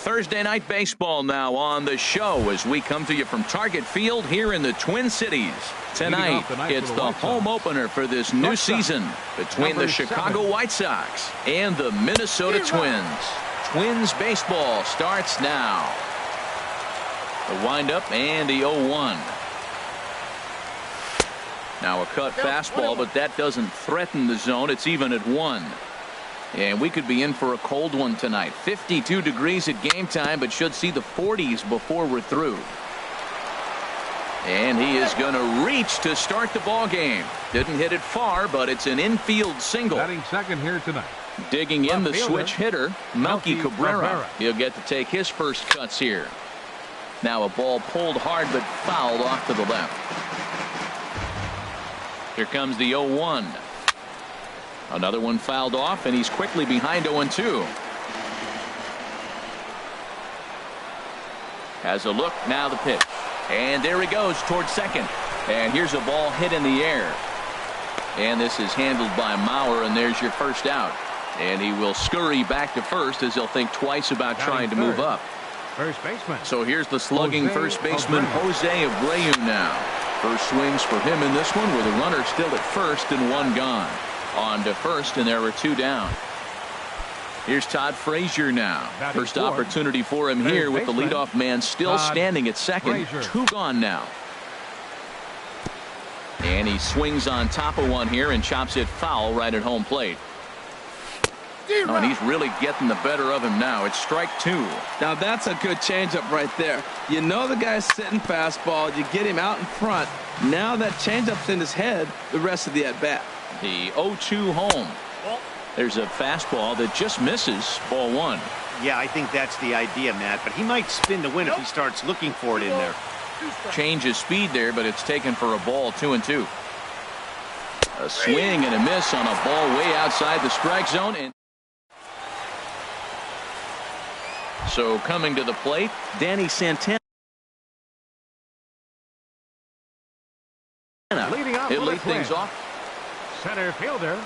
Thursday night baseball now on the show as we come to you from Target Field here in the Twin Cities. Tonight, it's the home opener for this new season between the Chicago White Sox and the Minnesota Twins. Twins baseball starts now. The windup and the 0-1. Now a cut fastball, but that doesn't threaten the zone. It's even at 1. And we could be in for a cold one tonight. 52 degrees at game time, but should see the 40s before we're through. And he is going to reach to start the ball game. Didn't hit it far, but it's an infield single. Batting second here tonight. Digging in the switch hitter, Melky Cabrera. He'll get to take his first cuts here. Now a ball pulled hard but fouled off to the left. Here comes the 0-1. Another one fouled off, and he's quickly behind 0-2. Has a look, now the pitch. And there he goes towards second. And here's a ball hit in the air. And this is handled by Mauer, and there's your first out. And he will scurry back to first as he'll think twice about trying to move up. First baseman. So here's the slugging first baseman, Jose Abreu now. First swings for him in this one with a runner still at first and one gone. On to first, and there are 2 down. Here's Todd Frazier now. First opportunity for him here with the leadoff man still standing at second. 2 gone now. And he swings on top of one here and chops it foul right at home plate. Oh, and he's really getting the better of him now. It's strike 2. Now that's a good changeup right there. You know the guy's sitting fastball. You get him out in front. Now that changeup's in his head the rest of the at-bat. The 0-2 home. There's a fastball that just misses. Ball 1. Yeah, I think that's the idea, Matt. But he might spin to win if he starts looking for it in there. Change his speed there, but it's taken for a ball. 2-2. A swing and a miss on a ball way outside the strike zone. And so coming to the plate, Danny Santana. He'll lead things off. Center fielder,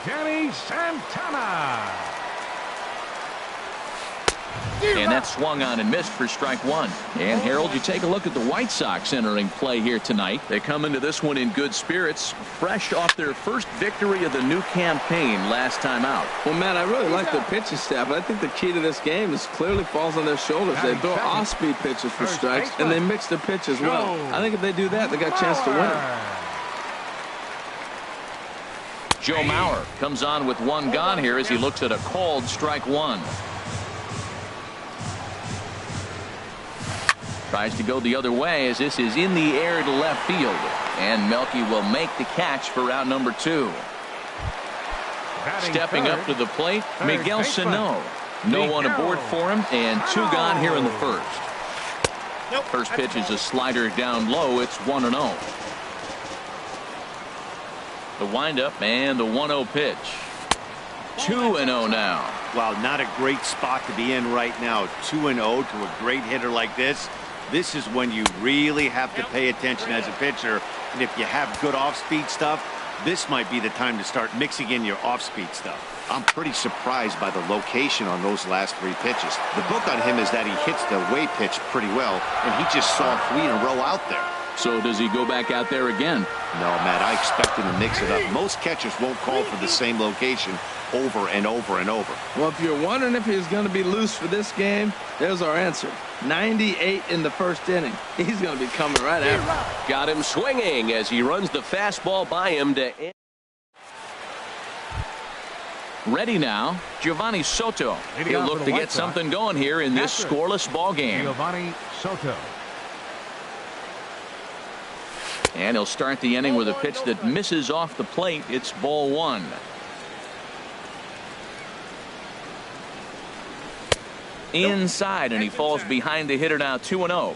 Danny Santana. And that swung on and missed for strike 1. And Harold, you take a look at the White Sox entering play here tonight. They come into this one in good spirits, fresh off their first victory of the new campaign last time out. Well, man, I really like their pitching staff. I think the key to this game is clearly falls on their shoulders. They throw off-speed pitches for strikes, and they mix their pitch as well. I think if they do that, they got a chance to win. Joe Mauer comes on with 1 gone here as he looks at a called strike 1. Tries to go the other way as this is in the air to left field. And Melky will make the catch for out number 2. Stepping up to the plate, Miguel Sano. No one aboard for him, and 2 gone here in the first. First pitch is a slider down low. It's 1-0. The windup and the 1-0 pitch. 2-0 now. Wow, not a great spot to be in right now. 2-0 to a great hitter like this. This is when you really have to pay attention as a pitcher. And if you have good off-speed stuff, this might be the time to start mixing in your off-speed stuff. I'm pretty surprised by the location on those last 3 pitches. The book on him is that he hits the way pitch pretty well, and he just saw 3 in a row out there. So does he go back out there again? No, Matt, I expect him to mix it up. Most catchers won't call for the same location over and over and over. Well, if you're wondering if he's going to be loose for this game, there's our answer. 98 in the first inning. He's going to be coming right after. Got him swinging as he runs the fastball by him to end. Ready now, Giovanni Soto. He'll look to get something going here in this scoreless ball game. Giovanni Soto. And he'll start the inning with a pitch that misses off the plate. It's ball 1. Inside, and he falls behind the hitter now. 2-0.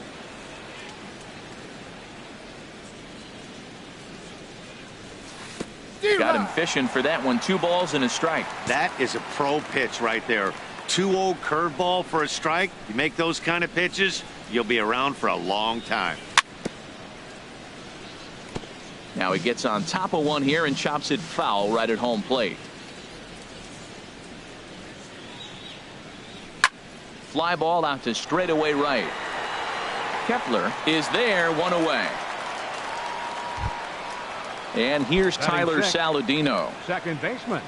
Got him fishing for that one. 2 balls and a strike. That is a pro pitch right there. 2-0 curveball for a strike. You make those kind of pitches, you'll be around for a long time. Now he gets on top of one here and chops it foul right at home plate. fly ball out to straightaway right. Kepler is there, one away. And here's Tyler Saladino. Second baseman,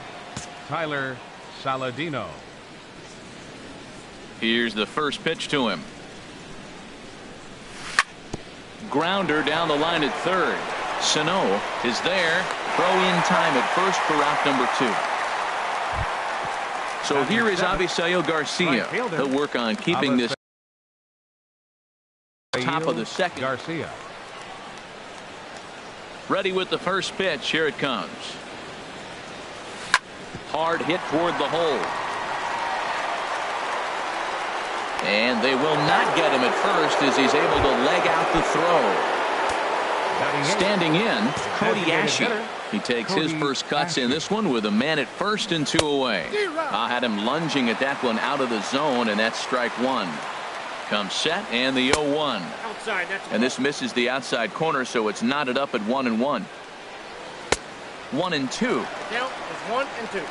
Tyler Saladino. Here's the first pitch to him. Grounder down the line at third. Sano is there. Throw in time at first for out number 2. So here is Avisail Garcia. He'll work on keeping this top of the second. Garcia. Ready with the first pitch. Here it comes. Hard hit toward the hole. And they will not get him at first as he's able to leg out the throw. Standing in, Cody Ashe. He takes his first cuts in this one with a man at first and 2 away. I had him lunging at that one out of the zone, and that's strike 1. Comes set and the 0-1. And this misses the outside corner, so it's knotted up at 1-1. 1-2. Count is 1-2.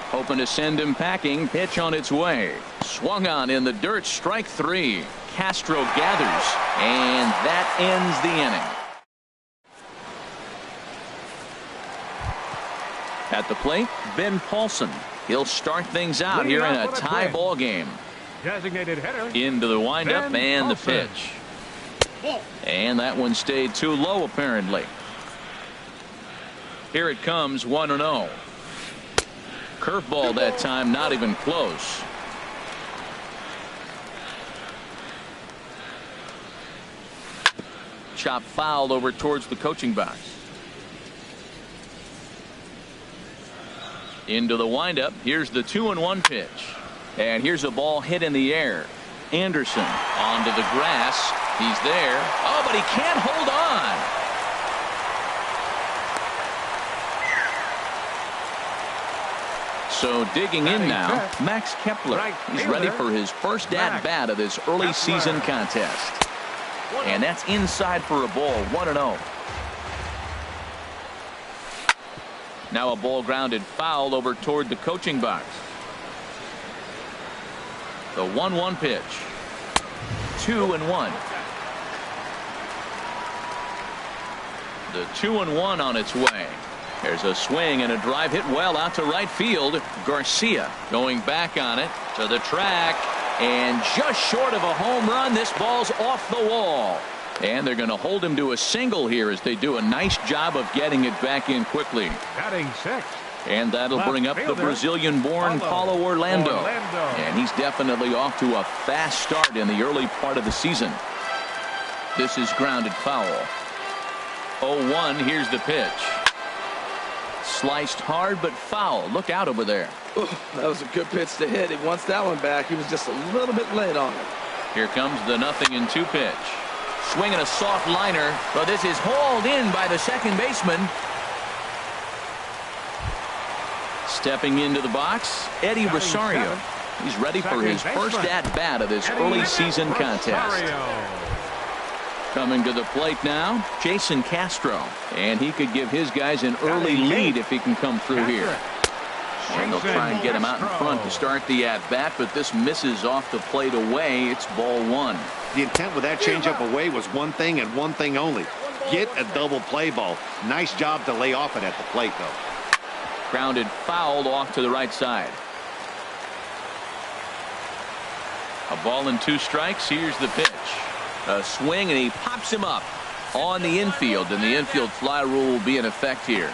Hoping to send him packing. Pitch on its way. Swung on in the dirt. Strike 3. Castro gathers, and that ends the inning. At the plate, Ben Paulson. He'll start things out here in a tie ball game. Designated hitter. Into the windup and the pitch. And that one stayed too low apparently. Here it comes, 1-0. Curveball that time, not even close. Chop fouled over towards the coaching box. Into the windup. Here's the 2-1 pitch. And here's a ball hit in the air. Anderson onto the grass. He's there. Oh, but he can't hold on. So digging in now, Max Kepler. He's ready for his first at-bat of this early season contest. And that's inside for a ball, 1-0. Now a ball grounded foul over toward the coaching box. The 1-1 pitch. 2-1. The 2-1 on its way. There's a swing and a drive hit well out to right field. Garcia going back on it to the track, and just short of a home run. This ball's off the wall, and they're going to hold him to a single here as they do a nice job of getting it back in quickly. Batting 6. And that'll bring up the Brazilian-born Paulo Orlando. And he's definitely off to a fast start in the early part of the season. This is grounded foul. 0-1. Here's the pitch. Sliced hard but foul. Look out over there. Ooh, that was a good pitch to hit. He wants that one back. He was just a little bit late on it. Here comes the 0-2 pitch. Swinging a soft liner, but this is hauled in by the second baseman. Stepping into the box, Eddie Rosario. He's ready for his first at-bat of this early season contest. Coming to the plate now, Jason Castro. And he could give his guys an early lead if he can come through here. And they'll try and get him out in front to start the at-bat, but this misses off the plate away. It's ball 1. The intent with that changeup away was one thing and one thing only. Get a double play ball. Nice job to lay off it at the plate, though. Grounded fouled off to the right side. A ball and 2 strikes. Here's the pitch. A swing, and he pops him up on the infield, and the infield fly rule will be in effect here.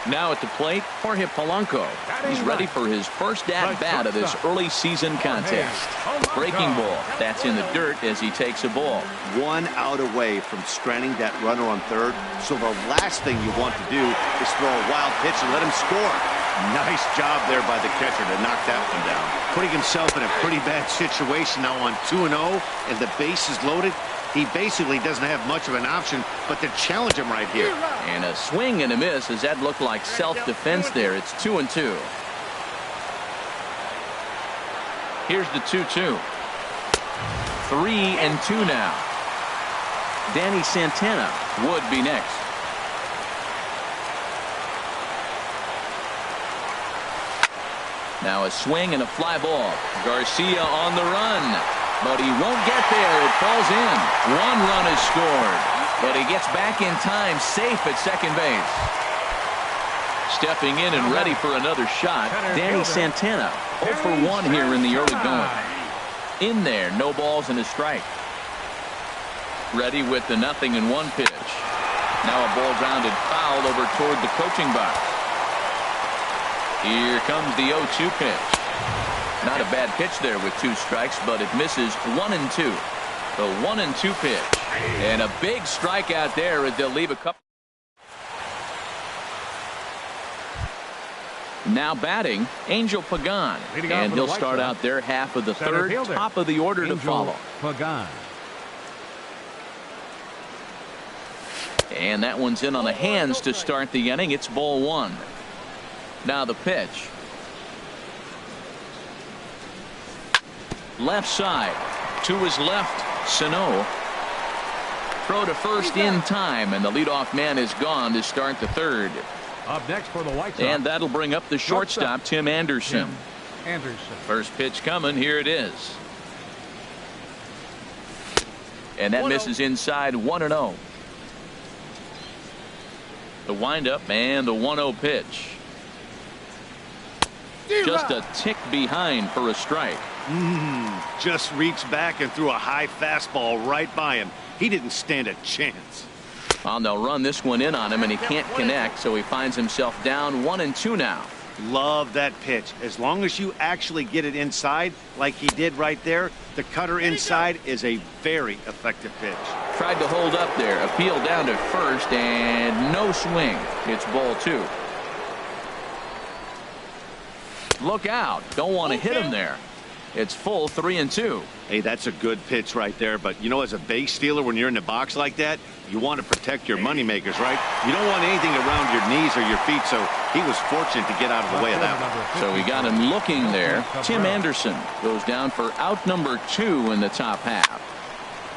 Now at the plate, Jorge Polanco. He's ready for his first at-bat of this early season contest. Breaking ball. That's in the dirt as he takes a ball. 1 out away from stranding that runner on third. So the last thing you want to do is throw a wild pitch and let him score. Nice job there by the catcher to knock that one down. Putting himself in a pretty bad situation now on 2-0, and the base is loaded. He basically doesn't have much of an option but to challenge him right here. And a swing and a miss as that looked like self-defense there. It's 2-2. Here's the 2-2. 3-2 now. Danny Santana would be next. Now a swing and a fly ball. Garcia on the run, but he won't get there. It falls in. 1 run is scored, but he gets back in time, safe at second base. Stepping in and ready for another shot, Danny Santana. 0 for 1 here in the early going. In there, no balls and a strike. Ready with the 0-1 pitch. Now a ball grounded foul over toward the coaching box. Here comes the 0-2 pitch. Not a bad pitch there with 2 strikes, but it misses 1-2. The 1-2 pitch. And a big strikeout there as they'll leave a couple. Now batting, Angel Pagan. And he'll start out their half of the third. Top of the order to follow. Pagan. And that one's in on the hands to start the inning. It's ball 1. Now the pitch. Left side. To his left, Sano. Throw to first in time, and the leadoff man is gone to start the third. Up next for the White Sox. And that'll bring up the shortstop, Tim Anderson. First pitch coming. Here it is. And that misses inside 1-0. The windup and the 1-0 pitch. Just a tick behind for a strike. Just reached back and threw a high fastball right by him. He didn't stand a chance. Well, they'll run this one in on him, and he can't connect, so he finds himself down 1-2 now. Love that pitch. As long as you actually get it inside like he did right there, the cutter inside is a very effective pitch. Tried to hold up there, appeal down to first, and no swing. It's ball 2. Look out. Don't want to hit him there. It's full 3-2. Hey, that's a good pitch right there. But, you know, as a base stealer, when you're in the box like that, you want to protect your moneymakers, right? You don't want anything around your knees or your feet, so he was fortunate to get out of the way of that one. So we got him looking there. Tim Anderson goes down for out number 2 in the top half.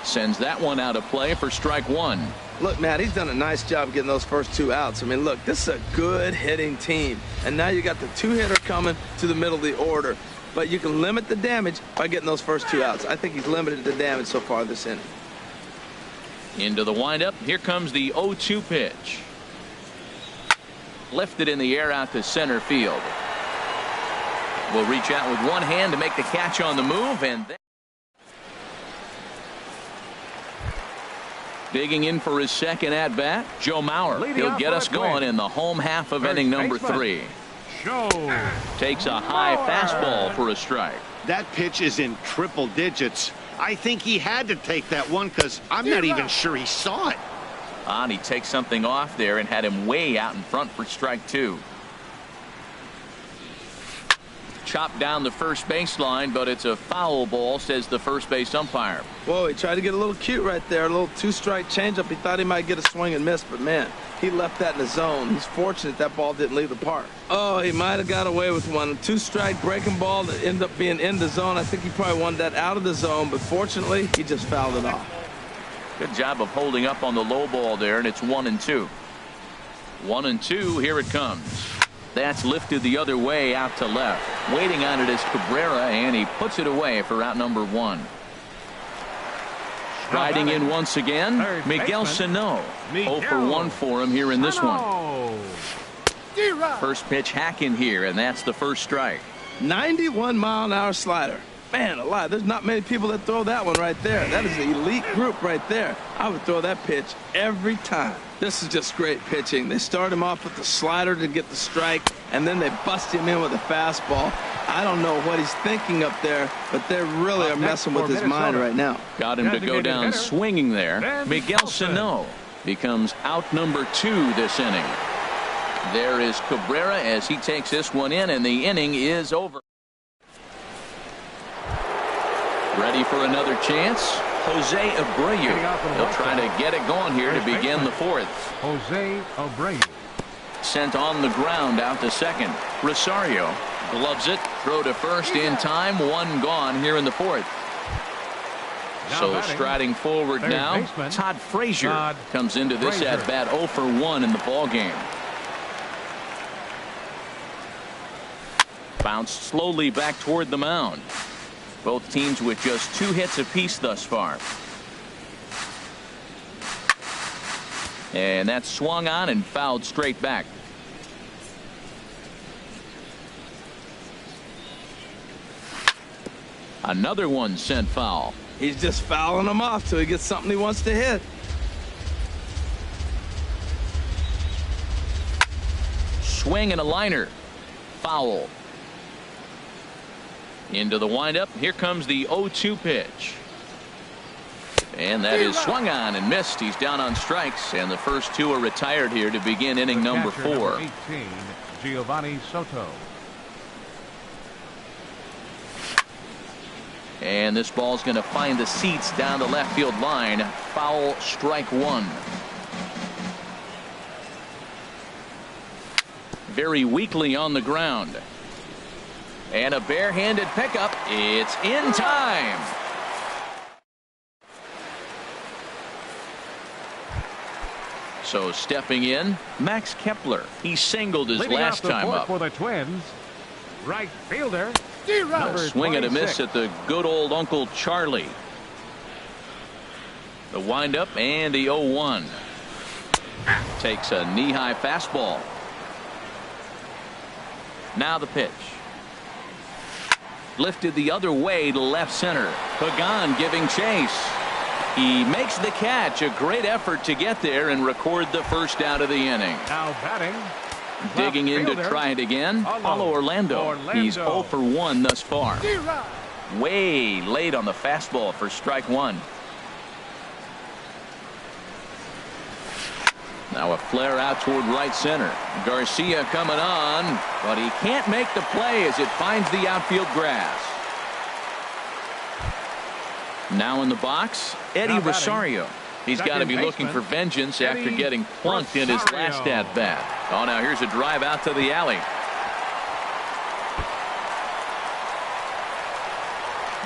Sends that one out of play for strike 1. Look, Matt, he's done a nice job getting those first 2 outs. I mean, look, this is a good hitting team. And now you got the 2-hitter coming to the middle of the order. But you can limit the damage by getting those first 2 outs. I think he's limited the damage so far this inning. Into the windup. Here comes the 0-2 pitch. Lifted in the air out to center field. Will reach out with one hand to make the catch on the move, and then digging in for his second at bat, Joe Mauer. He'll get us going in the home half of inning number 3. Takes a high fastball for a strike. That pitch is in triple digits. I think he had to take that one because I'm not even sure he saw it. And he takes something off there and had him way out in front for strike 2. Chopped down the first baseline, but it's a foul ball, says the first base umpire. Whoa, he tried to get a little cute right there. A little 2-strike changeup. He thought he might get a swing and miss, but man, he left that in the zone. He's fortunate that ball didn't leave the park. Oh, he might have got away with one. A 2-strike breaking ball that ended up being in the zone. I think he probably wanted that out of the zone, but fortunately, he just fouled it off. Good job of holding up on the low ball there, and it's 1-2. 1-2, here it comes. That's lifted the other way out to left. Waiting on it is Cabrera, and he puts it away for out number 1. Riding in once again, Miguel Sano. 0 for 1 for him here in this one. First pitch hacking here, and that's the first strike. 91-mile-an-hour slider. Man alive, there's not many people that throw that one right there. That is an elite group right there. I would throw that pitch every time. This is just great pitching. They start him off with the slider to get the strike, and then they bust him in with a fastball. I don't know what he's thinking up there, but they really are messing with his mind right now. Got him to go down swinging there. Miguel Sano becomes out number 2 this inning. There is Cabrera as he takes this one in, and the inning is over. Ready for another chance. Jose Abreu. He'll try to get it going here to begin the 4th. Jose Abreu. Sent on the ground out to second. Rosario gloves it. Throw to first in time. 1 gone here in the 4th. So striding forward now, Todd Frazier comes into this at bat 0 for 1 in the ball game. Bounced slowly back toward the mound. Both teams with just 2 hits apiece thus far. And that's swung on and fouled straight back. Another one sent foul. He's just fouling them off till he gets something he wants to hit. Swing and a liner. Foul. Into the windup. Here comes the 0-2 pitch. And that is swung on and missed. He's down on strikes, and the first 2 are retired here to begin inning number 4. Number 18, Giovanni Soto. And this ball's going to find the seats down the left field line. Foul, strike 1. Very weakly on the ground. And a barehanded pickup. It's in time. So stepping in, Max Kepler. He singled his last time up. For the Twins, right fielder. Swing and a miss at the good old Uncle Charlie. The windup and the 0-1. Takes a knee-high fastball. Now the pitch. Lifted the other way to left center. Pagan giving chase. He makes the catch. A great effort to get there and record the first out of the inning. Now batting. Digging in to try it again. Paulo Orlando. He's 0 for 1 thus far. Way late on the fastball for strike 1. Now a flare out toward right center. Garcia coming on, but he can't make the play as it finds the outfield grass. Now in the box, Eddie Rosario. He's got to be looking for vengeance after getting plunked in his last at-bat. Oh, now here's a drive out to the alley.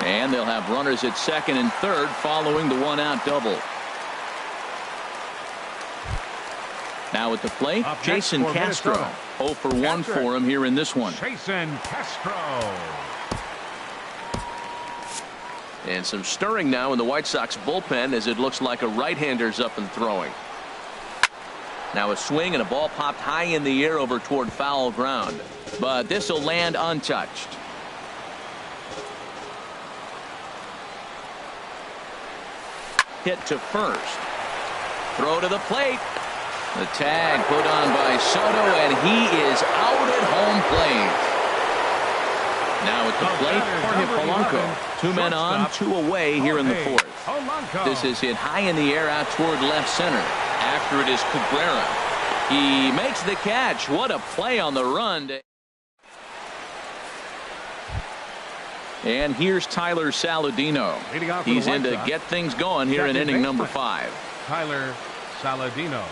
And they'll have runners at second and third following the 1-out double. Now at the plate, Jason Castro. 0 for 1 for him here in this one. Jason Castro. And some stirring now in the White Sox bullpen as it looks like a right-hander's up and throwing. Now a swing and a ball popped high in the air over toward foul ground. But this will land untouched. Hit to first. Throw to the plate. The tag put on by Soto, and he is out at home plate. Now at the plate, Jorge Polanco. 2 men on, 2 away here in the 4th. This is hit high in the air out toward left center. After it is Cabrera. He makes the catch. What a play on the run. And here's Tyler Saladino. He's in to get things going here in inning number 5. Tyler Saladino.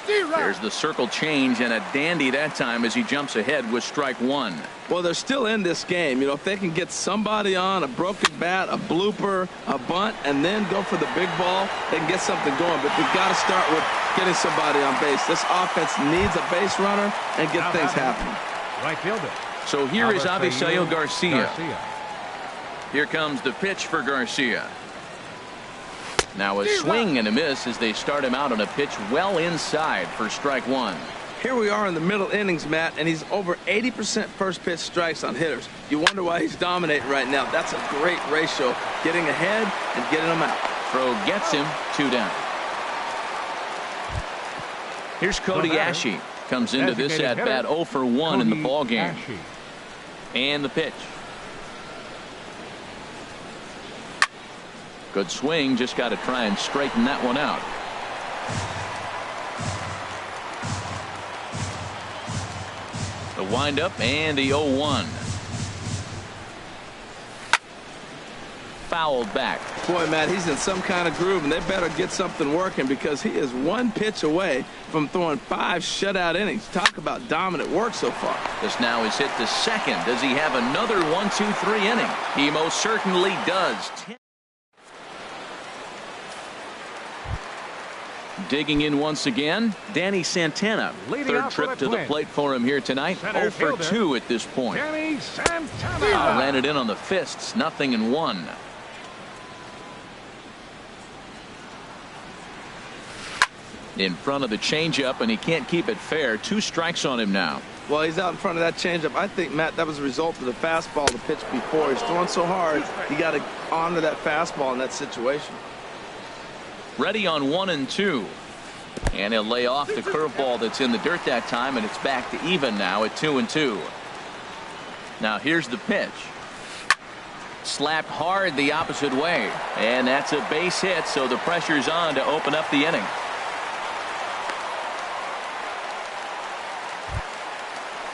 There's the circle change, and a dandy that time as he jumps ahead with strike 1. Well, they're still in this game. You know, if they can get somebody on, a broken bat, a blooper, a bunt, and then go for the big ball, they can get something going. But they've got to start with getting somebody on base. This offense needs a base runner and get things happening. Right fielder. So here is Avisail Garcia. Here comes the pitch for Garcia. Now a swing and a miss as they start him out on a pitch well inside for strike 1. Here we are in the middle innings, Matt, and he's over 80% first pitch strikes on hitters. You wonder why he's dominating right now. That's a great ratio, getting ahead and getting them out. Throw gets him, 2 down. Here's Cody Ashe. Comes into this at bat 0 for 1 in the ball game. And the pitch. Good swing, just got to try and straighten that one out. The windup and the 0-1. Fouled back. Boy, Matt, he's in some kind of groove, and they better get something working because he is 1 pitch away from throwing 5 shutout innings. Talk about dominant work so far. This now is hit to second. Does he have another 1-2-3 inning? He most certainly does. Digging in once again, Danny Santana. Leading Third off for trip the to the Twins. plate for him here tonight. Center 0 for fielder, 2 at this point. Danny Santana. Ran it in on the fists. 0-1. In front of the changeup, and he can't keep it fair. 2 strikes on him now. Well, he's out in front of that changeup. I think, Matt, that was a result of the fastball the pitch before. He's throwing so hard, he got to honor that fastball in that situation. Ready on 1-2. And he'll lay off the curveball that's in the dirt that time, and it's back to even now at 2-2. Now here's the pitch. Slapped hard the opposite way. And that's a base hit, so the pressure's on to open up the inning.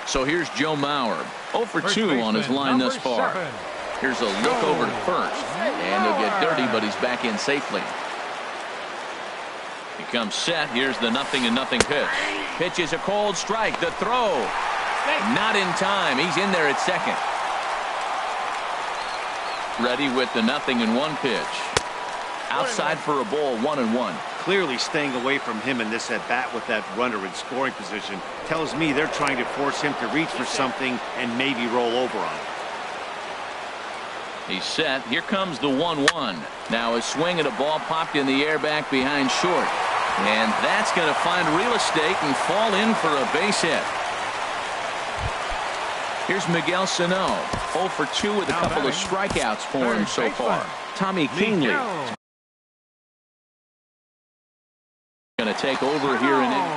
So here's Joe Mauer. 0 for 2 on his line thus far. Here's a look over to first. And he'll get dirty, but he's back in safely. He comes set. Here's the 0-0 pitch. Pitch is a cold strike. The throw. Not in time. He's in there at second. Ready with the 0-1 pitch. Outside for a ball, 1-1. Clearly staying away from him in this at-bat with that runner in scoring position tells me they're trying to force him to reach for something and maybe roll over on it. He's set. Here comes the 1-1. Now a swing and a ball popped in the air back behind short. And that's going to find real estate and fall in for a base hit. Here's Miguel Sano. 0 for 2 with a couple of strikeouts for him so far. Tommy Kingley going to take over here in it.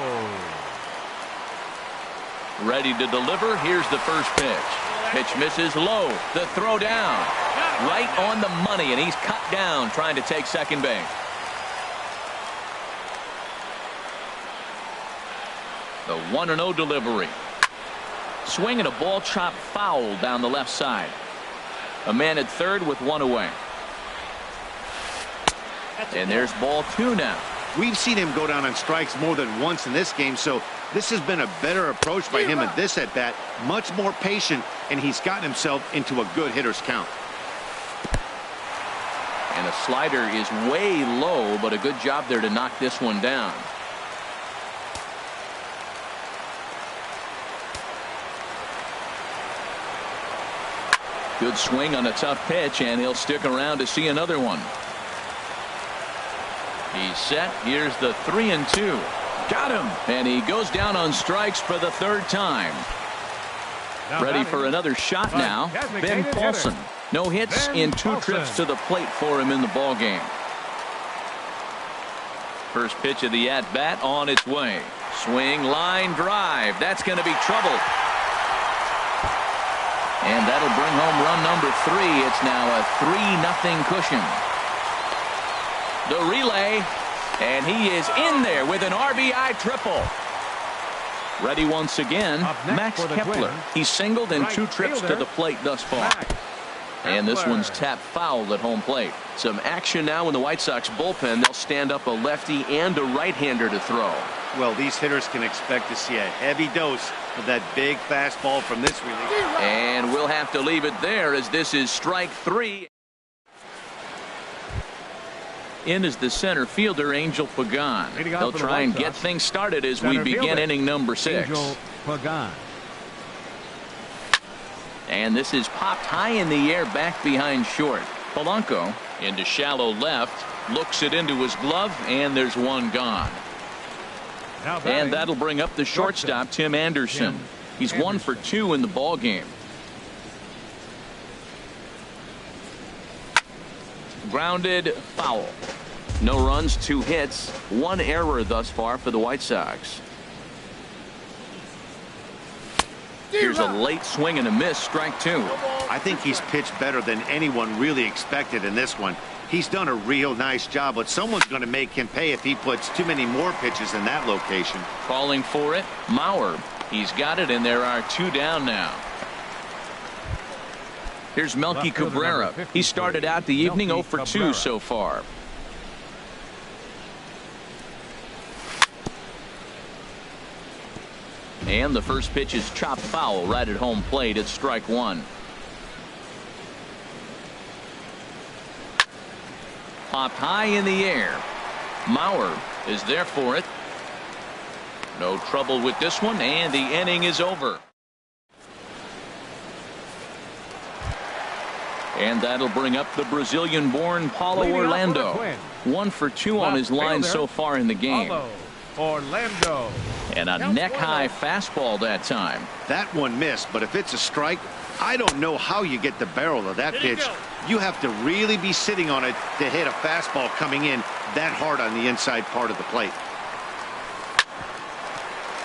Ready to deliver. Here's the first pitch. Pitch misses low. The throw down. Right on the money, and he's cut down trying to take second base. The 1-0 delivery. Swing and a ball chopped foul down the left side. A man at third with 1 away. And there's ball 2 now. We've seen him go down on strikes more than once in this game, so this has been a better approach by him at this at-bat. Much more patient, and he's gotten himself into a good hitter's count. And a slider is way low, but a good job there to knock this one down. Good swing on a tough pitch, and he'll stick around to see another one. He's set. Here's the 3-2. Got him. And he goes down on strikes for the third time. Ready for another shot now. Ben Paulson. No hits in 2 trips to the plate for him in the ball game. First pitch of the at-bat on its way. Swing, line drive. That's going to be trouble. And that'll bring home run number 3. It's now a 3-0 cushion. The relay, and he is in there with an RBI triple. Ready once again, Max Kepler. He's singled in 2 trips to the plate thus far. And this one's tapped foul at home plate. Some action now in the White Sox bullpen. They'll stand up a lefty and a right-hander to throw. Well, these hitters can expect to see a heavy dose of that big fastball from this relief. And we'll have to leave it there as this is strike 3. In is the center fielder, Angel Pagan. They'll try and get things started as we begin inning number 6. Angel Pagan. And this is popped high in the air back behind short. Polanco into shallow left, looks it into his glove, and there's one gone. And that'll bring up the shortstop, Tim Anderson. He's 1 for 2 in the ball game. Grounded foul. No runs, 2 hits, 1 error thus far for the White Sox. Here's a late swing and a miss, strike 2. I think he's pitched better than anyone really expected in this one. He's done a real nice job, but someone's going to make him pay if he puts too many more pitches in that location. Calling for it, Mauer. He's got it, and there are 2 down now. Here's Melky Cabrera. He started out the evening 0 for 2 so far. And the first pitch is chopped foul right at home plate. It's strike 1. Popped high in the air. Mauer is there for it. No trouble with this one, and the inning is over. And that'll bring up the Brazilian-born Paulo Orlando. 1 for 2 on his line so far in the game. Orlando. And a neck-high fastball that time. That one missed, but if it's a strike, I don't know how you get the barrel of that pitch. You have to really be sitting on it to hit a fastball coming in that hard on the inside part of the plate.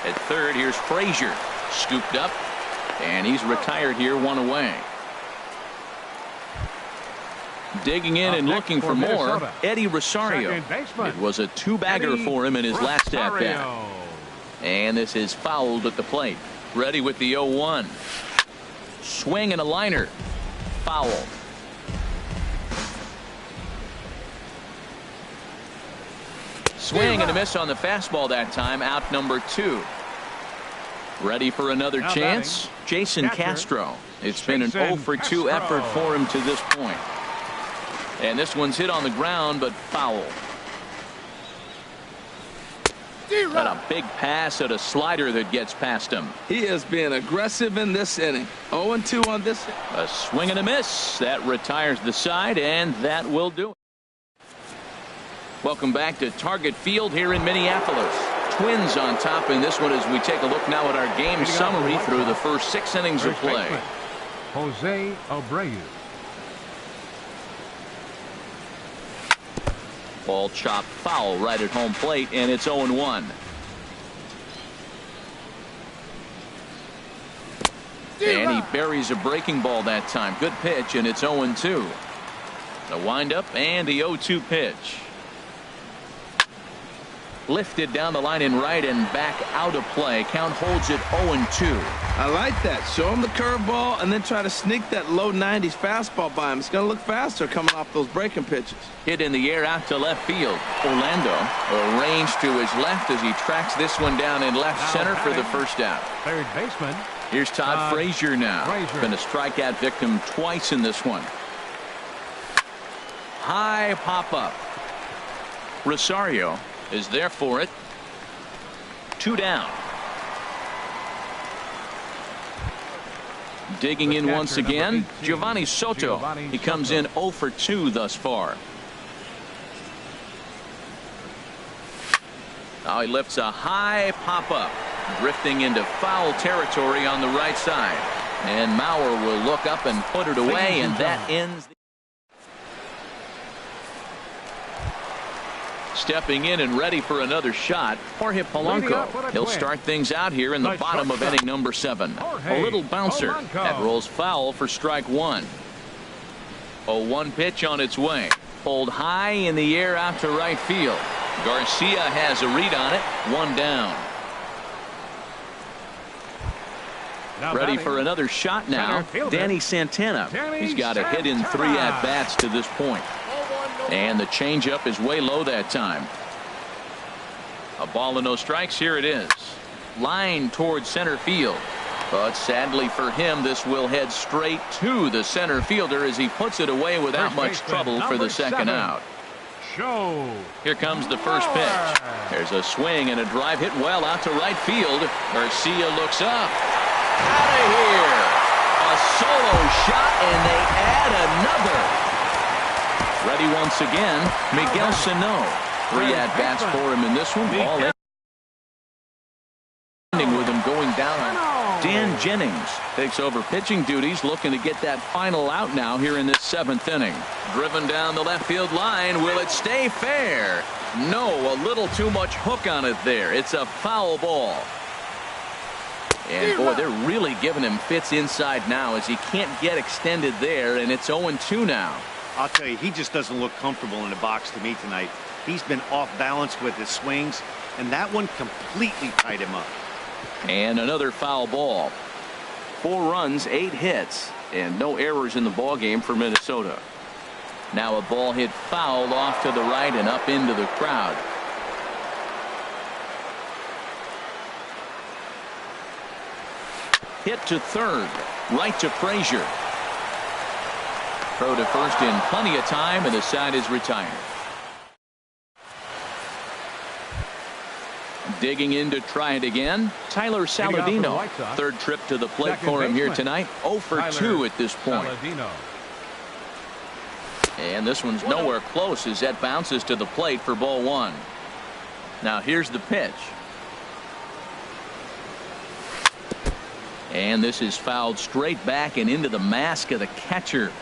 At third, here's Frazier. Scooped up, and he's retired here, 1 away. Digging in and looking for more, Eddie Rosario. It was a 2-bagger for him in his last at-bat. And this is fouled at the plate. Ready with the 0-1. Swing and a liner. Foul. Swing and a miss on the fastball that time. Out number 2. Ready for another chance? Jason Castro. It's been an 0 for 2 effort for him to this point. And this one's hit on the ground, but foul. Got a big pass at a slider that gets past him. He is being aggressive in this inning. 0-2 on this. A swing and a miss. That retires the side, and that will do it. Welcome back to Target Field here in Minneapolis. Twins on top in this one as we take a look now at our game summary through the first 6 innings of play. Jose Abreu. Ball chopped foul right at home plate, and it's 0-1. And he buries a breaking ball that time. Good pitch, and it's 0-2. The windup and the 0-2 pitch. Lifted down the line in right and back out of play. Count holds it 0-2. I like that. Show him the curveball and then try to sneak that low 90s fastball by him. It's going to look faster coming off those breaking pitches. Hit in the air out to left field. Orlando arranged to his left as he tracks this one down in left center for the first out. Third baseman. Here's Todd Frazier now. Been a strikeout victim twice in this one. High pop up. Rosario is there for it. 2 down. Digging in once again, Giovanni Soto. He comes in 0 for 2 thus far. Now he lifts a high pop up, drifting into foul territory on the right side. And Mauer will look up and put it away, and that ends. Stepping in and ready for another shot, Jorge Polanco. He'll start things out here in the bottom of inning number 7. A little bouncer that rolls foul for strike 1. 0-1 pitch on its way. Pulled high in the air out to right field. Garcia has a read on it. 1 down. Ready for another shot now. Danny Santana. He's got a hit in 3 at-bats to this point. And the changeup is way low that time. A ball and no strikes. Here it is. Line towards center field. But sadly for him, this will head straight to the center fielder as he puts it away without much trouble for the second out. Here comes the first pitch. There's a swing and a drive hit well out to right field. Garcia looks up. Out of here. A solo shot, and they add another. Ready once again, Miguel Sano. 3 at-bats for him in this one. All ending with him going down. Dan Jennings takes over pitching duties, looking to get that final out now here in this 7th inning. Driven down the left field line. Will it stay fair? No, a little too much hook on it there. It's a foul ball. And boy, they're really giving him fits inside now as he can't get extended there, and it's 0-2 now. I'll tell you, he just doesn't look comfortable in the box to me tonight. He's been off balance with his swings, and that one completely tied him up. And another foul ball. 4 runs, 8 hits, and no errors in the ballgame for Minnesota. Now a ball hit foul off to the right and up into the crowd. Hit to third, right to Frazier. Throw to first in plenty of time, and the side is retired. Digging in to try it again, Tyler Saladino. Third trip to the plate for him here tonight. 0 for 2 at this point. And this one's nowhere close as that bounces to the plate for ball 1. Now here's the pitch. And this is fouled straight back and into the mask of the catcher.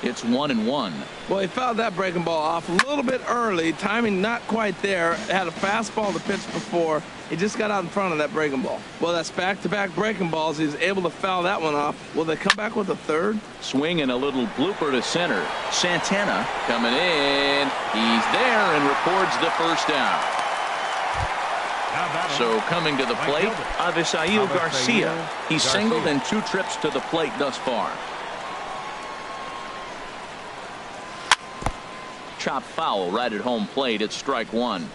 It's 1-1. Well, he fouled that breaking ball off a little bit early. Timing not quite there. Had a fastball to pitch before. He just got out in front of that breaking ball. Well, that's back-to-back breaking balls. He's able to foul that one off. Will they come back with a third? Swing and a little blooper to center. Santana coming in. He's there and records the first out. So coming to the plate, Avisail Garcia. He's singled in 2 trips to the plate thus far. Chop foul right at home plate. It's strike 1.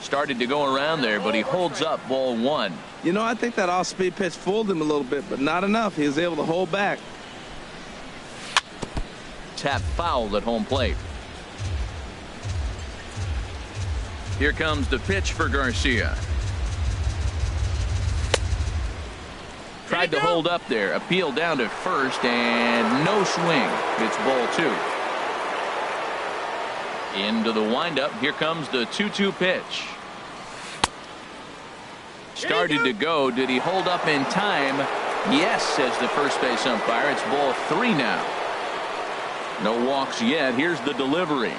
Started to go around there, but he holds up ball 1. You know, I think that off-speed pitch fooled him a little bit, but not enough. He was able to hold back. Tap foul at home plate. Here comes the pitch for Garcia. Tried to hold up there. Appeal down to first and no swing. It's ball 2. Into the windup. Here comes the 2-2 pitch. Started to go. Did he hold up in time? Yes, says the first base umpire. It's ball 3 now. No walks yet. Here's the delivery.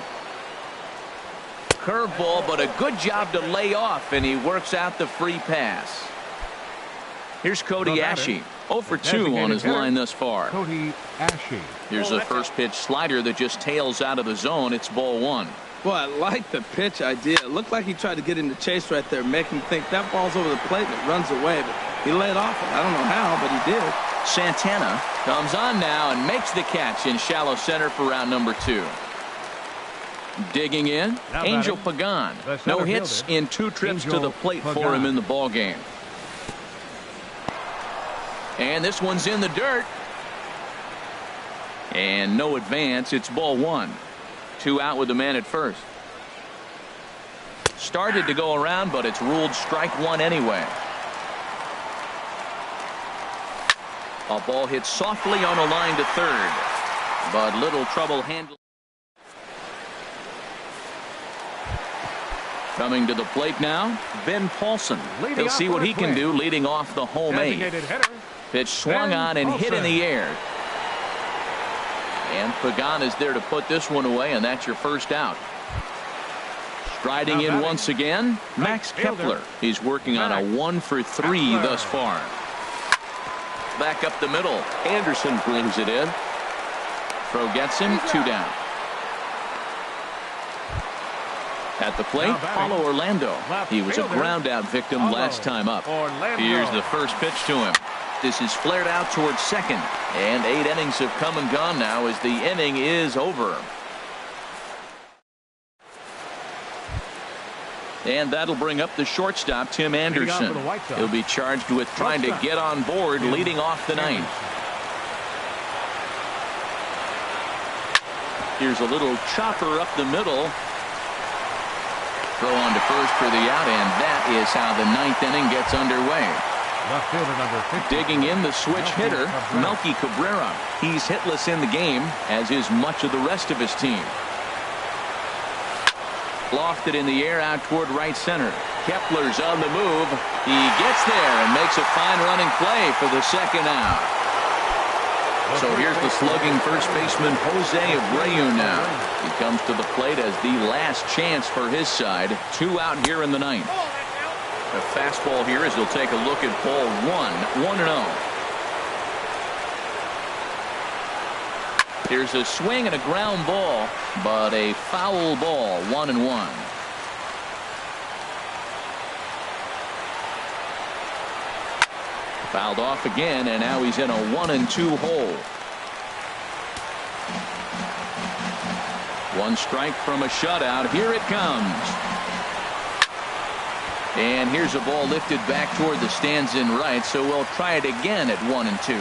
Curveball, but a good job to lay off, and he works out the free pass. Here's Cody Ashe. 0 for 2 on his line thus far. Cody Ashe. Here's a first pitch slider that just tails out of the zone. It's ball 1. Boy, I like the pitch idea. It looked like he tried to get him to chase right there, make him think that ball's over the plate and it runs away, but he laid off it. I don't know how, but he did. Santana comes on now and makes the catch in shallow center for round number 2. Digging in, Angel Pagan. No hits in 2 trips to the plate for him in the ball game. And this one's in the dirt. And no advance. It's ball 1. 2 out with the man at first. Started to go around, but it's ruled strike 1 anyway. A ball hit softly on a line to third, but little trouble handling. Coming to the plate now, Ben Paulson. He'll see what he can do leading off the home 8. Pitch swung on and hit in the air. And Pagan is there to put this one away, and that's your first out. Striding in once again, Max Kepler. He's working on a 1 for 3 thus far. Back up the middle. Anderson brings it in. Throw gets him. 2 down. At the plate, Paulo Orlando. He was a ground out victim last time up. Here's the first pitch to him. This is flared out towards second. And 8 innings have come and gone now as the inning is over. And that'll bring up the shortstop, Tim Anderson. He'll be charged with trying to get on board leading off the 9th. Here's a little chopper up the middle. Throw on to first for the out, and that is how the 9th inning gets underway. Digging in the switch hitter, Melky Cabrera. He's hitless in the game, as is much of the rest of his team. Lofted in the air out toward right center. Kepler's on the move. He gets there and makes a fine running play for the second out. So here's the slugging first baseman Jose Abreu now. He comes to the plate as the last chance for his side. 2 out here in the 9th. A fastball here as he'll take a look at ball 1. 1-0. Here's a swing and a ground ball, but a foul ball. 1-1. Fouled off again, and now he's in a 1-2 hole. 1 strike from a shutout. Here it comes. And here's a ball lifted back toward the stands in right, so we'll try it again at 1-2.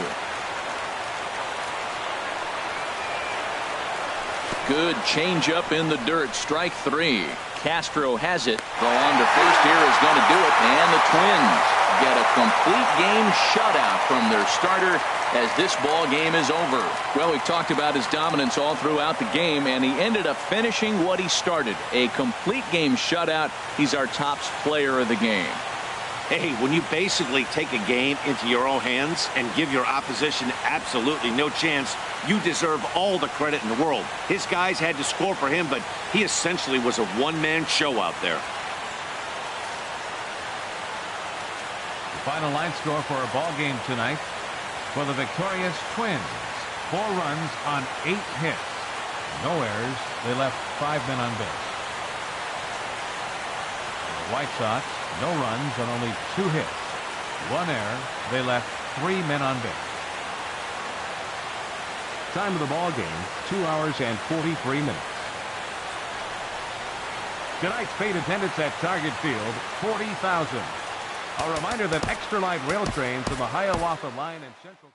Good changeup in the dirt. Strike three. Castro has it. Throw on to first here is going to do it. And the Twins get a complete game shutout from their starter as this ball game is over. Well, we talked about his dominance all throughout the game, and he ended up finishing what he started. A complete game shutout. He's our top player of the game. Hey, when you basically take a game into your own hands and give your opposition absolutely no chance, you deserve all the credit in the world. His guys had to score for him, but he essentially was a one-man show out there. The final line score for our ball game tonight for the victorious Twins. 4 runs on 8 hits. No errors. They left 5 men on base. The White Sox, no runs on only 2 hits. 1 error. They left 3 men on base. Time of the ball game, 2 hours and 43 minutes. Tonight's paid attendance at Target Field, 40,000. A reminder that extra light rail trains from the Hiawatha Line and Central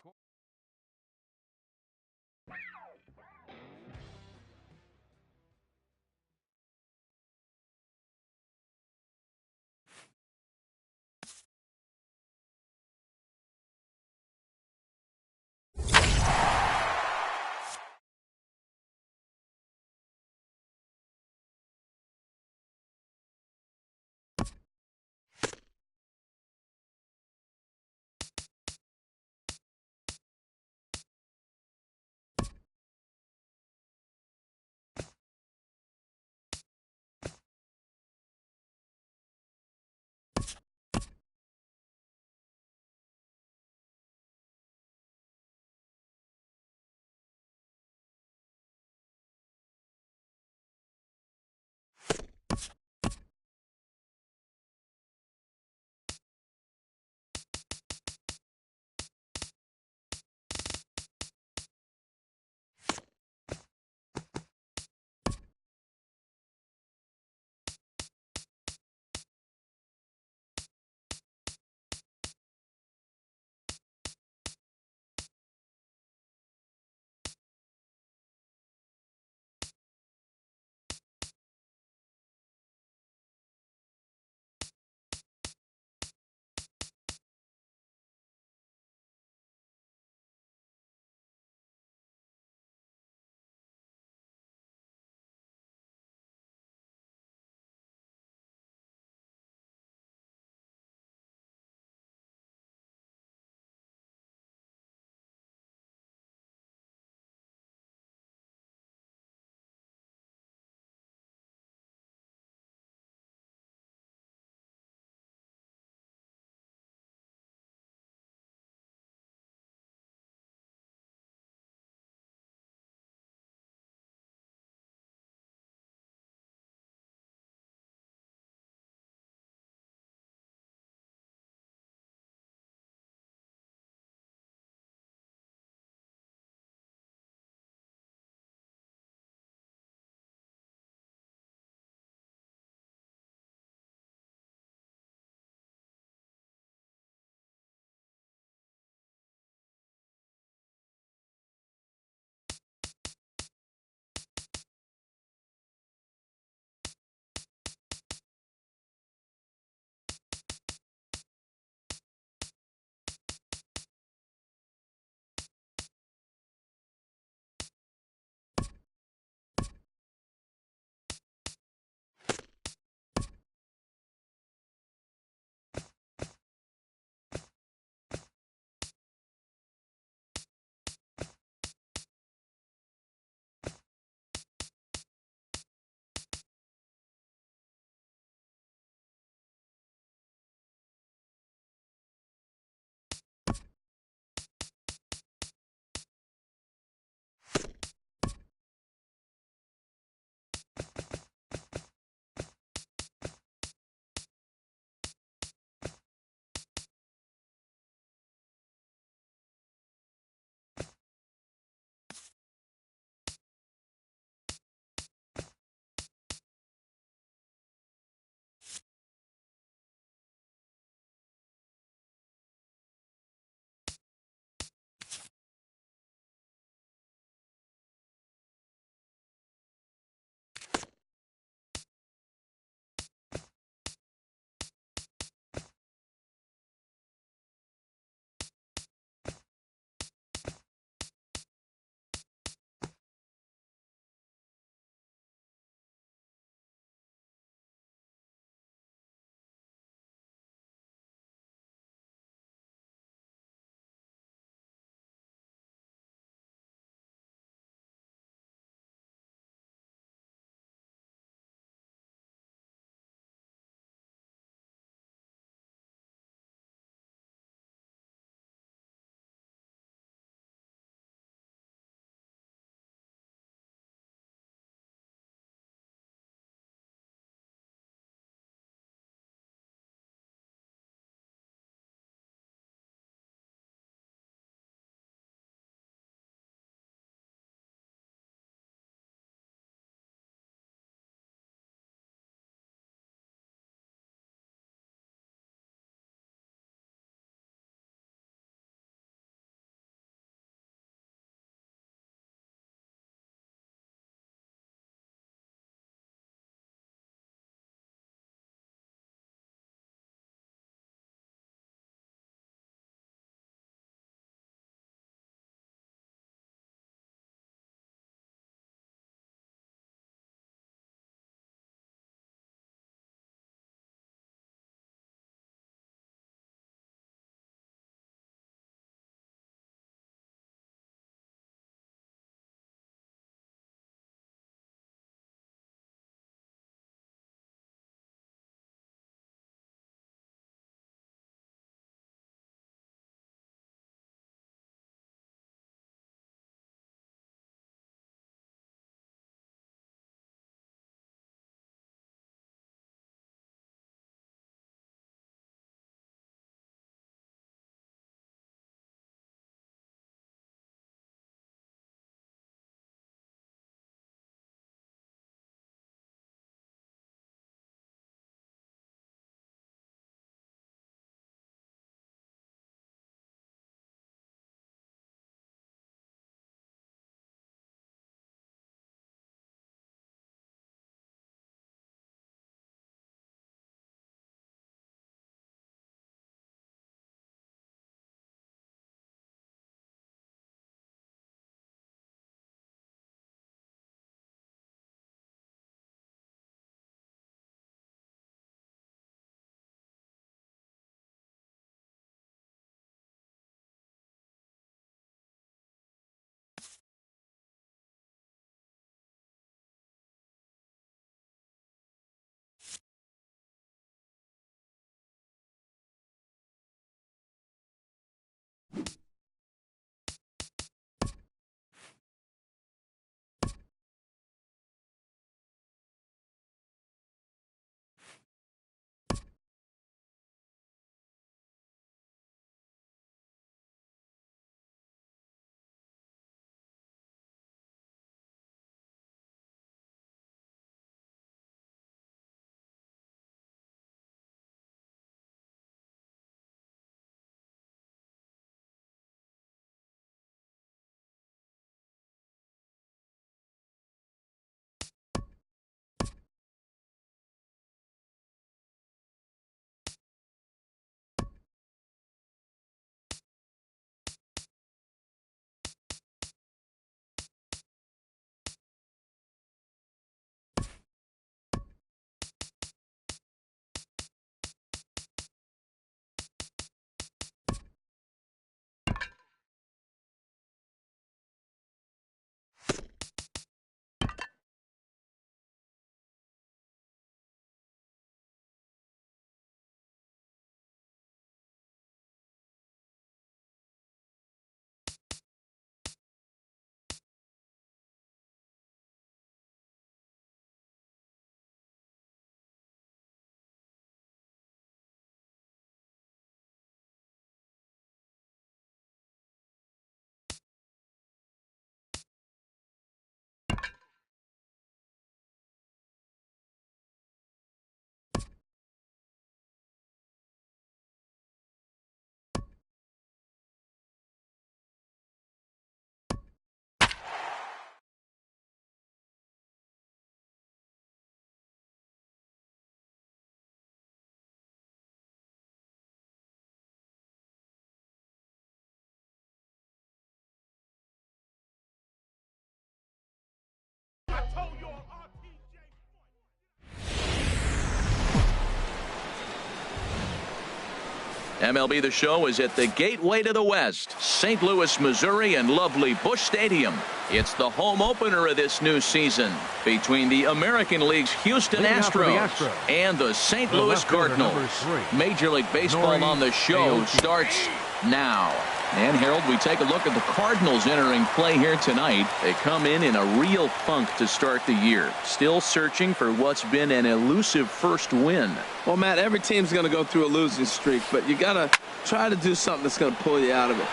MLB The Show is at the gateway to the West, St. Louis, Missouri, and lovely Busch Stadium. It's the home opener of this new season between the American League's Houston Astros and the St. Louis Cardinals. Major League Baseball on the Show starts now. And, Harold, we take a look at the Cardinals entering play here tonight. They come in a real funk to start the year, still searching for what's been an elusive first win. Well, Matt, every team's going to go through a losing streak, but you got to try to do something that's going to pull you out of it.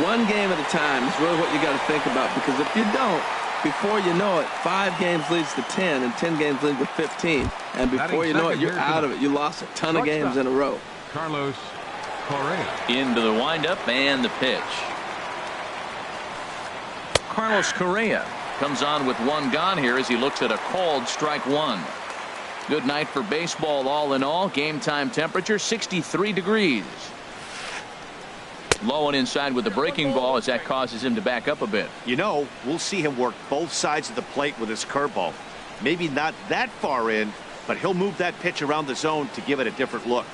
One game at a time is really what you got to think about, because if you don't, before you know it, 5 games leads to 10, and 10 games leads to 15. And before you know it, you're out of it. You lost a ton of games in a row. Carlos Correa. Into the windup and the pitch. Carlos Correa comes on with 1 gone here as he looks at a called strike 1. Good night for baseball all in all. Game time temperature 63 degrees. Low and inside with the breaking ball as that causes him to back up a bit. You know, we'll see him work both sides of the plate with his curveball. Maybe not that far in, but he'll move that pitch around the zone to give it a different look.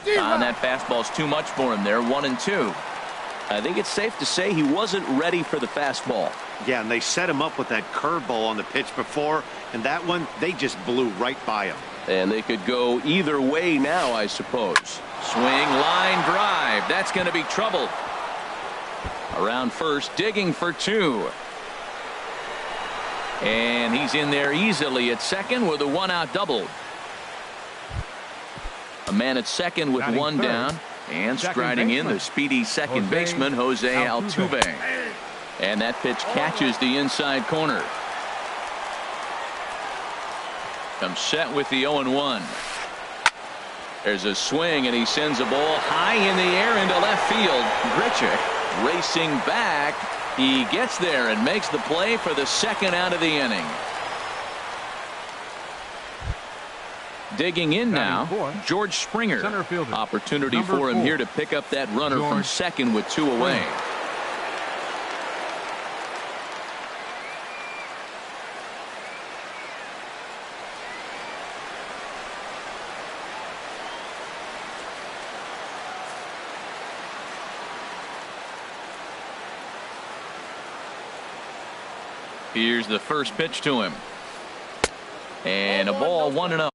And that fastball's too much for him there. 1-2. I think it's safe to say he wasn't ready for the fastball. Yeah, and they set him up with that curveball on the pitch before, and that one, they just blew right by him. And they could go either way now, I suppose. Swing, line drive. That's going to be trouble. Around first, digging for 2. And he's in there easily at second with a 1-out double. A man at second with 1 down. And striding in, the speedy second baseman, Jose Altuve. And that pitch catches the inside corner. Comes set with the 0-1. There's a swing, and he sends a ball high in the air into left field. Grichuk racing back. He gets there and makes the play for the 2nd out of the inning. Digging in now, George Springer. Opportunity for him here to pick up that runner from second with 2 away. Here's the first pitch to him. And a ball 1-0.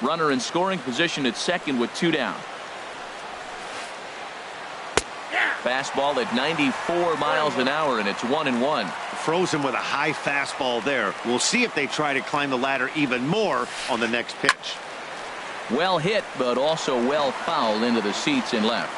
Runner in scoring position at second with 2 down. Fastball at 94 miles an hour, and it's 1-1. Frozen with a high fastball there. We'll see if they try to climb the ladder even more on the next pitch. Well hit, but also well fouled into the seats in left.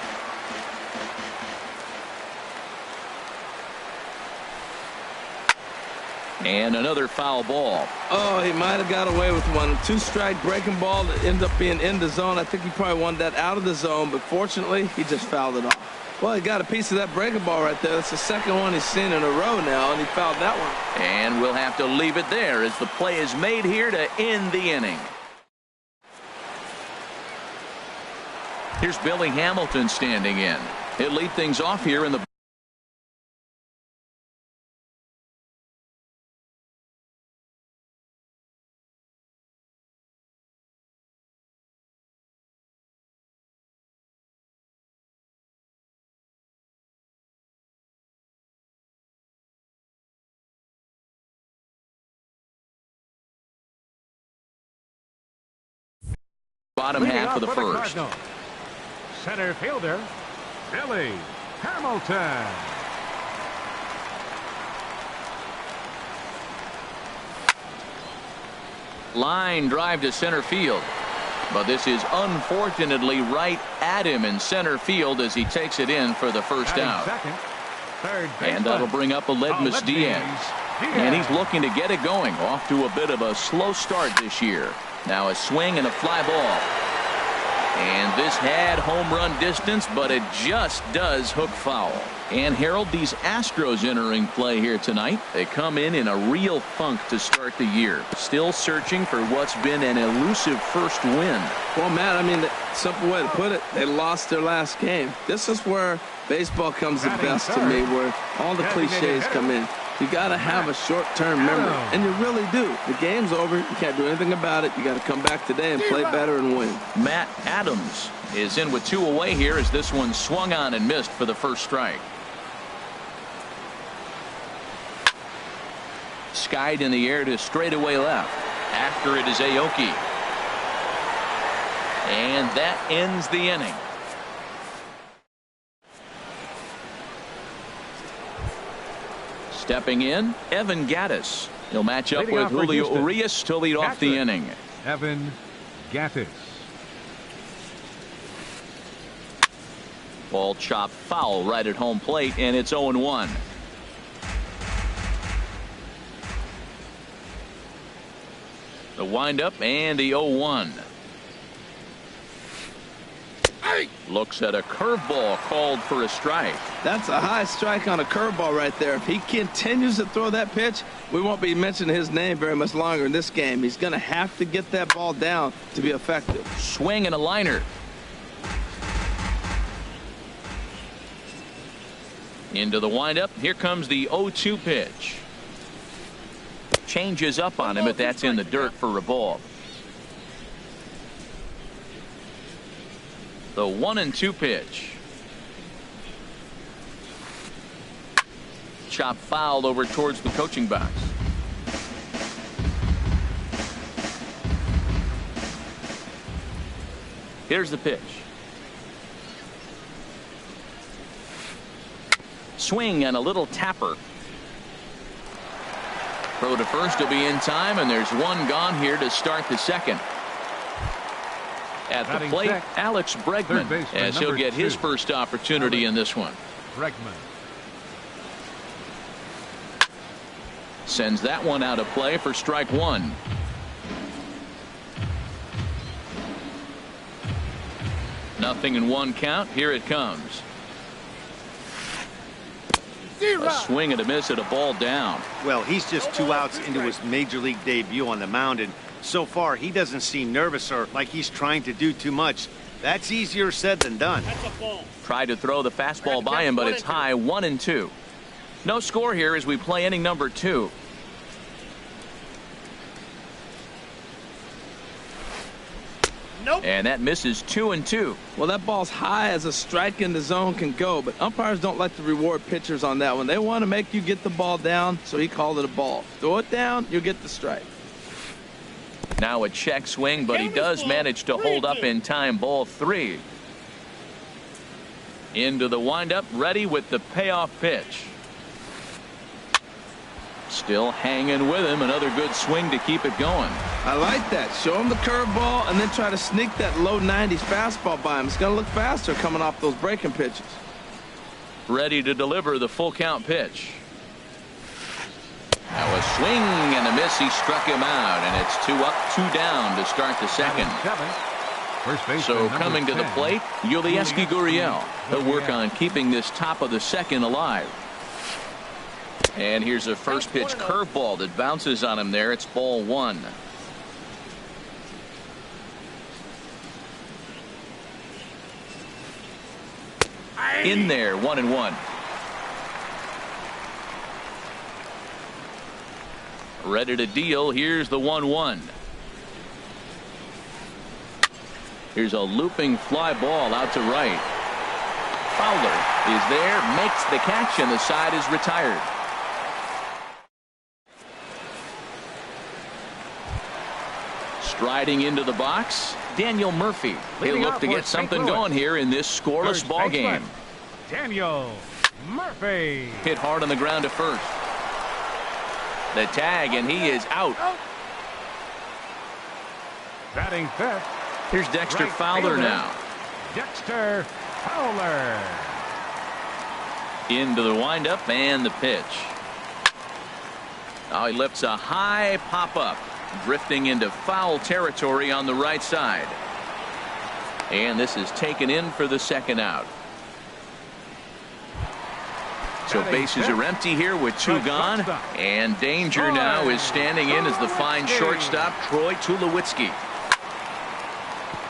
And another foul ball. Oh, he might have got away with one. 2-strike breaking ball that ended up being in the zone. I think he probably wanted that out of the zone, but fortunately, he just fouled it off. Well, he got a piece of that breaking ball right there. That's the 2nd one he's seen in a row now, and he fouled that one. And we'll have to leave it there as the play is made here to end the inning. Here's Billy Hamilton standing in. He'll lead things off here in the bottom half of the first. Center fielder, Billy Hamilton. Line drive to center field. But this is unfortunately right at him in center field as he takes it in for the first out. Second, And that'll bring up Aledmus Diaz. And he's looking to get it going. Off to a bit of a slow start this year. Now a swing and a fly ball. And this had home run distance, but it just does hook foul. And Harold, these Astros entering play here tonight. They come in a real funk to start the year. Still searching for what's been an elusive first win. Well, Matt, I mean, the simple way to put it, they lost their last game. This is where baseball comes the best to me, where all the cliches come in. You got to have a short-term memory, and you really do. The game's over. You can't do anything about it. You got to come back today and play better and win. Matt Adams is in with 2 away here as this one swung on and missed for the first strike. Skied in the air to straightaway left. After it is Aoki. And that ends the inning. Stepping in, Evan Gattis. He'll match up with Julio Urias to lead off the inning. Evan Gattis. Ball chopped foul right at home plate, and it's 0-1. The windup and the 0-1. Looks at a curveball called for a strike. That's a high strike on a curveball right there. If he continues to throw that pitch, we won't be mentioning his name very much longer in this game. He's going to have to get that ball down to be effective. Swing and a liner. Into the windup. Here comes the 0-2 pitch. Changes up on him, but that's in the dirt for a ball. The 1-2 pitch. Chop fouled over towards the coaching box. Here's the pitch. Swing and a little tapper. Throw to first will be in time, and there's one gone here to start the second. At the plate, Alex Bregman, as he'll get his first opportunity in this one. Bregman sends that one out of play for strike one. Nothing in one count. Here it comes. A swing and a miss at a ball down. Well, he's just 2 outs into his major league debut on the mound, and so far he doesn't seem nervous or like he's trying to do too much. That's easier said than done. Tried to throw the fastball by him, but it's high. 1-2. No score here as we play inning number 2. Nope. And that misses 2-2. Well, that ball's high as a strike in the zone can go, but umpires don't like to reward pitchers on that one. They want to make you get the ball down, so he called it a ball. Throw it down, you'll get the strike. Now a check swing, but he does manage to hold up in time. Ball 3. Into the windup, ready with the payoff pitch. Still hanging with him. Another good swing to keep it going. I like that. Show him the curveball and then try to sneak that low 90s fastball by him. It's going to look faster coming off those breaking pitches. Ready to deliver the full count pitch. Now a swing and a miss. He struck him out, and it's 2 up, 2 down to start the second. So coming to the plate, Yulieski Gurriel. He'll work on keeping this top of the second alive. And here's a first pitch curveball that bounces on him there. It's ball 1. In there, 1-1. Ready to deal. Here's the 1-1. Here's a looping fly ball out to right. Fowler is there, makes the catch, and the side is retired. Striding into the box, Daniel Murphy. He'll look to get something going here in this scoreless ball game. Daniel Murphy hit hard on the ground to first. The tag, and he is out. Batting fifth. Here's Dexter Fowler now. Dexter Fowler. Into the windup and the pitch. Now he lifts a high pop-up, drifting into foul territory on the right side. And this is taken in for the second out. So bases are empty here with two gone. And danger now is standing in as the fine shortstop, Troy Tulowitzki.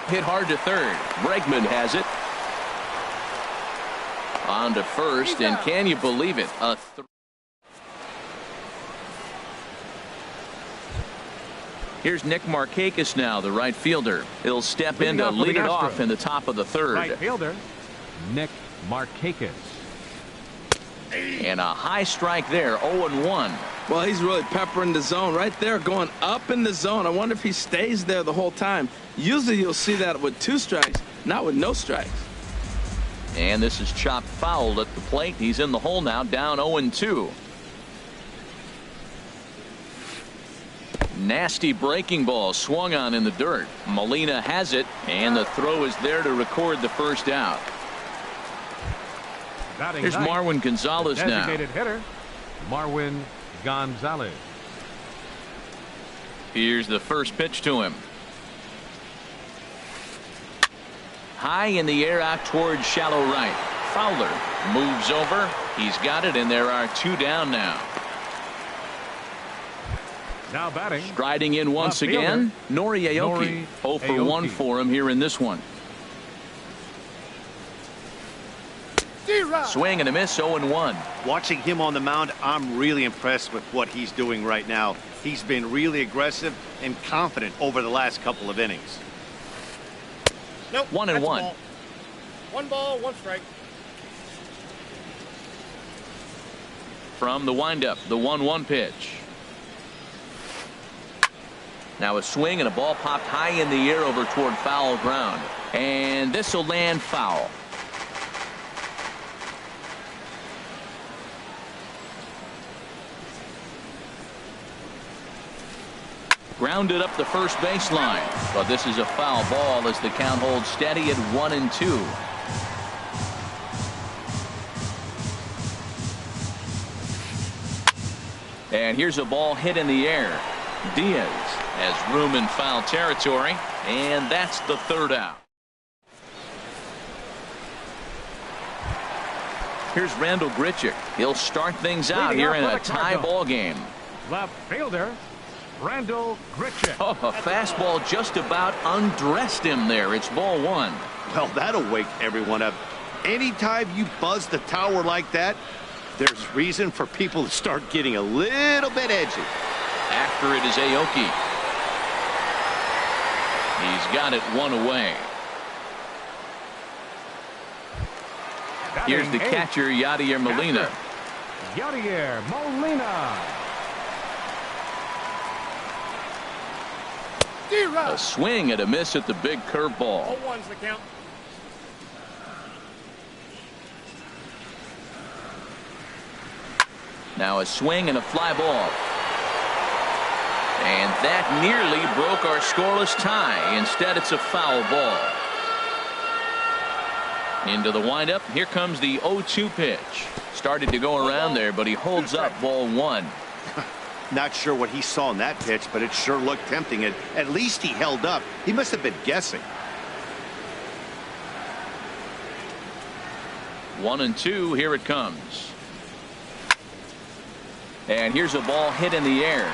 Hit hard to third. Bregman has it. On to first, and can you believe it? Here's Nick Markakis now, the right fielder. He'll step in to lead it off in the top of the third. Right fielder, Nick Markakis. And a high strike there, 0-1. Well, he's really peppering the zone right there, going up in the zone. I wonder if he stays there the whole time. Usually you'll see that with 2 strikes, not with no strikes. And this is chopped foul at the plate. He's in the hole now, down 0-2. Nasty breaking ball swung on in the dirt. Molina has it, and the throw is there to record the first out. Here's Marwin Gonzalez now. Designated hitter, Marwin Gonzalez. Here's the first pitch to him. High in the air out towards shallow right. Fowler moves over. He's got it, and there are 2 down now. Now batting. Striding in once again, Nori Aoki. 0 for 1 for him here in this one. Swing and a miss, 0-1. Watching him on the mound, I'm really impressed with what he's doing right now. He's been really aggressive and confident over the last couple of innings. Nope. 1-1. 1 ball, 1 strike. From the windup, the 1-1 pitch. Now a swing and a ball popped high in the air over toward foul ground. And this will land foul. Grounded up the first baseline, but this is a foul ball as the count holds steady at 1-2. And here's a ball hit in the air. Diaz has room in foul territory, and that's the third out. Here's Randall Grichuk. He'll start things out here in a tie ball game. Left fielder, Randall Grichuk. Oh, a fastball just about undressed him there. It's ball 1. Well, that'll wake everyone up. Anytime you buzz the tower like that, there's reason for people to start getting a little bit edgy. After it is Aoki. He's got it 1 away. Here's the catcher, Yadier Molina. Yadier Molina. A swing and a miss at the big curveball. 0-1's the count. Now a swing and a fly ball. And that nearly broke our scoreless tie. Instead, it's a foul ball. Into the windup. Here comes the 0-2 pitch. Started to go around there, but he holds up ball 1. Not sure what he saw in that pitch, but it sure looked tempting. At least he held up. He must have been guessing. 1-2. Here it comes. And here's a ball hit in the air.